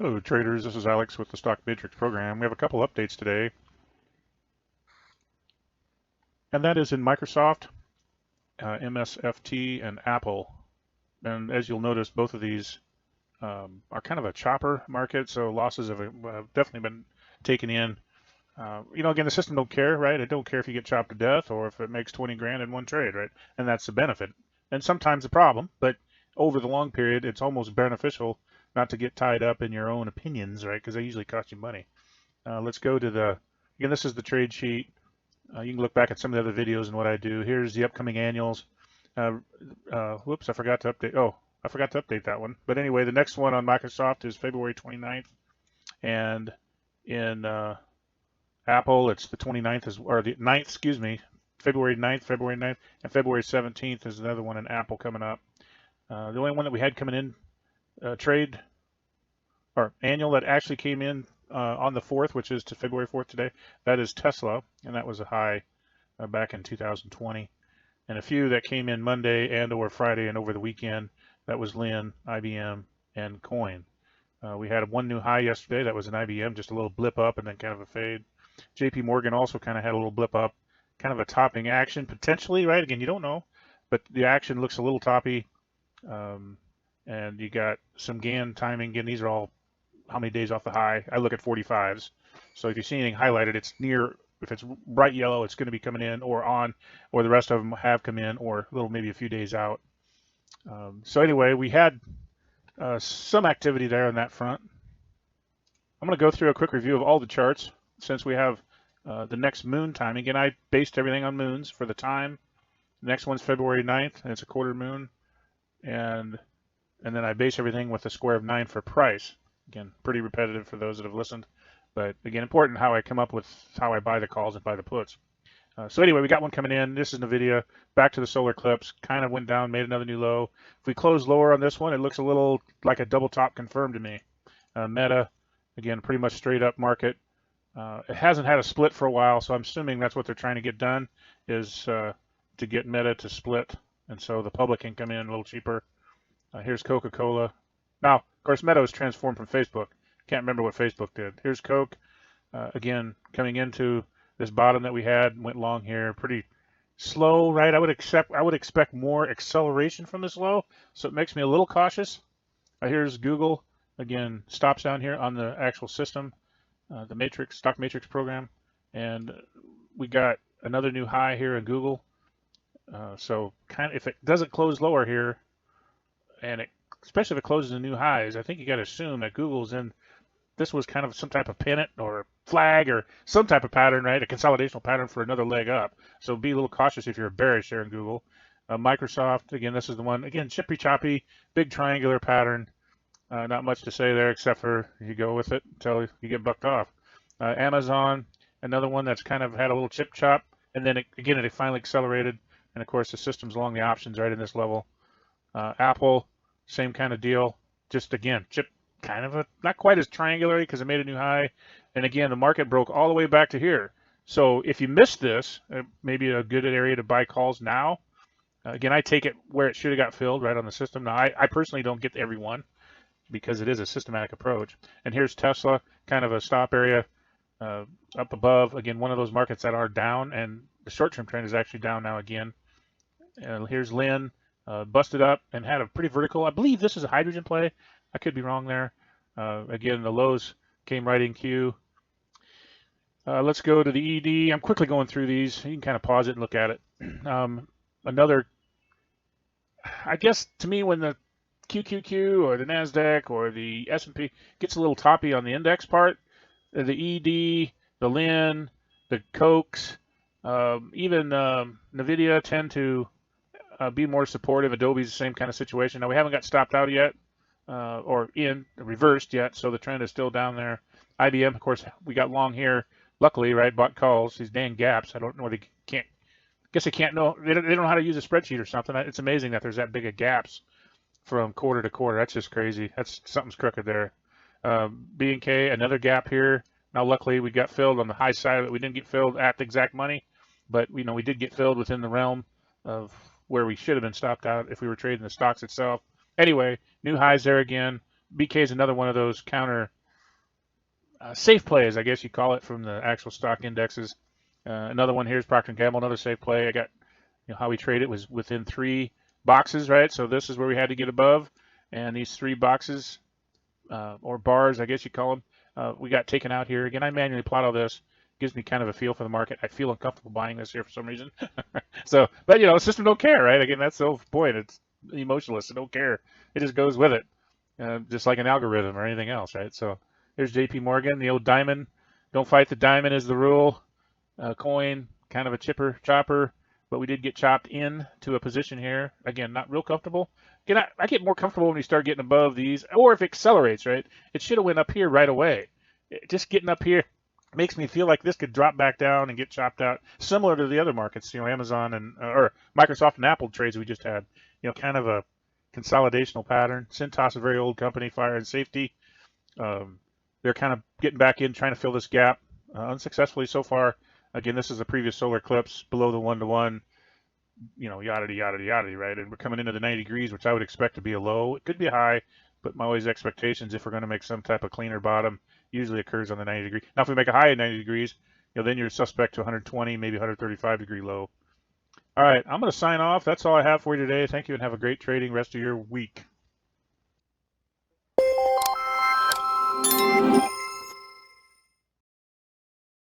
Hello traders, this is Alex with the StockMatrix program. We have a couple updates today, and that is in Microsoft, MSFT, and Apple. And as you'll notice, both of these are kind of a chopper market, so losses have definitely been taken in. Again, the system don't care, right? It don't care if you get chopped to death or if it makes 20 grand in one trade, right? And that's the benefit. And sometimes the problem, but over the long period, it's almost beneficial not to get tied up in your own opinions, right? Because they usually cost you money. Let's go to again, this is the trade sheet. You can look back at some of the other videos and what I do. Here's the upcoming annuals. Whoops, I forgot to update. Oh, I forgot to update that one. But anyway, the next one on Microsoft is February 29th. And in Apple, it's the 29th, or the 9th, excuse me, February 9th, and February 17th is another one in Apple coming up. The only one that we had coming in trade or annual that actually came in on the 4th, which is to February 4th today, that is Tesla, and that was a high back in 2020. And a few that came in Monday and or Friday and over the weekend, that was Lynn, IBM, and Coin. We had one new high yesterday, that was an IBM, just a little blip up and then kind of a fade. JP Morgan also kind of had a little blip up, kind of a topping action, potentially, right? Again, you don't know, but the action looks a little toppy. And you got some GAN timing. Again, these are all how many days off the high. I look at 45s. So if you see anything highlighted, it's near, if it's bright yellow, it's going to be coming in or on, or the rest of them have come in or a little, maybe a few days out. So anyway, we had some activity there on that front. I'm going to go through a quick review of all the charts since we have the next moon timing. And I based everything on moons for the time. The next one's February 9th, and it's a quarter moon. And then I base everything with a square of 9 for price. Again, pretty repetitive for those that have listened, but again, important how I come up with how I buy the calls and buy the puts. So anyway, we got one coming in. This is NVIDIA, back to the solar eclipse, kind of went down, made another new low. If we close lower on this one, it looks a little like a double top confirmed to me. Meta, again, pretty much straight up market. It hasn't had a split for a while, so I'm assuming that's what they're trying to get done, is to get Meta to split, and so the public can come in a little cheaper. Here's Coca-Cola. Now, of course, Meta was transformed from Facebook. Can't remember what Facebook did. Here's Coke. Again, coming into this bottom that we had, went long here. Pretty slow, right? I would expect more acceleration from this low, so it makes me a little cautious. Here's Google. Again, stops down here on the actual system, the Matrix, StockMatrix program. And we got another new high here in Google. So kind of, if it doesn't close lower here, and especially if it closes in new highs, I think you got to assume that Google's in, this was kind of some type of pennant or flag or some type of pattern, right? A consolidational pattern for another leg up. So be a little cautious if you're bearish there in Google. Microsoft, again, this is the one, again, chippy choppy, big triangular pattern. Not much to say there except for you go with it until you get bucked off. Amazon, another one that's kind of had a little chip chop, and then again, it finally accelerated. And of course, the system's along the options right in this level. Apple, same kind of deal, just again, chip kind of not quite as triangular because it made a new high. And again, the market broke all the way back to here. So if you missed this, maybe a good area to buy calls now. Again, I take it where it should have got filled, right on the system. Now, I personally don't get every one because it is a systematic approach. And here's Tesla, kind of a stop area up above. Again, one of those markets that are down, and the short-term trend is actually down now again. And here's Lynn. Busted up and had a pretty vertical. I believe this is a hydrogen play. I could be wrong there. Again, the lows came right in queue. Let's go to the ED. I'm quickly going through these. You can kind of pause it and look at it. Another, I guess to me, when the QQQ or the NASDAQ or the S&P gets a little toppy on the index part, the ED, the Lynn, the Cokes, even NVIDIA tend to be more supportive. Adobe's the same kind of situation. Now, we haven't got stopped out yet or reversed yet, so the trend is still down there. IBM, of course, we got long here. Luckily, right, bought calls. These dang gaps. I don't know. They can't. Guess they can't know. They don't know how to use a spreadsheet or something. It's amazing that there's that big of gaps from quarter to quarter. That's just crazy. That's something's crooked there. B&K, another gap here. Now, luckily, we got filled on the high side of it. We didn't get filled at the exact money, but we did get filled within the realm of where we should have been stopped out if we were trading the stocks itself. Anyway, new highs there again. BK is another one of those counter safe plays, I guess you call it, from the actual stock indexes. Another one here is Procter & Gamble, another safe play. I got, how we trade it was within 3 boxes, right? So this is where we had to get above, and these 3 boxes or bars, I guess you call them, we got taken out here. Again, I manually plot all this. Gives me kind of a feel for the market. I feel uncomfortable buying this here for some reason. So, but the system don't care, right? Again, that's the whole point. It's emotionless. It don't care. It just goes with it, just like an algorithm or anything else, right? So there's JP Morgan, the old diamond. Don't fight the diamond is the rule. Coin, kind of a chopper, but we did get chopped in to a position here. Again, not real comfortable. Again, I get more comfortable when we start getting above these, or if it accelerates, right? It should have went up here right away. Just getting up here makes me feel like this could drop back down and get chopped out, similar to the other markets, Amazon and or Microsoft and Apple trades we just had. Kind of a consolidational pattern. Cintas, a very old company, fire and safety. They're kind of getting back in, trying to fill this gap unsuccessfully so far. Again, this is a previous solar eclipse below the 1-to-1, yada, yada, yada, right? And we're coming into the 90 degrees, which I would expect to be a low. It could be a high, but my always expectations, if we're going to make some type of cleaner bottom, usually occurs on the 90 degree. Now, if we make a high at 90 degrees, then you're suspect to 120, maybe 135 degree low. All right, I'm going to sign off. That's all I have for you today. Thank you and have a great trading rest of your week.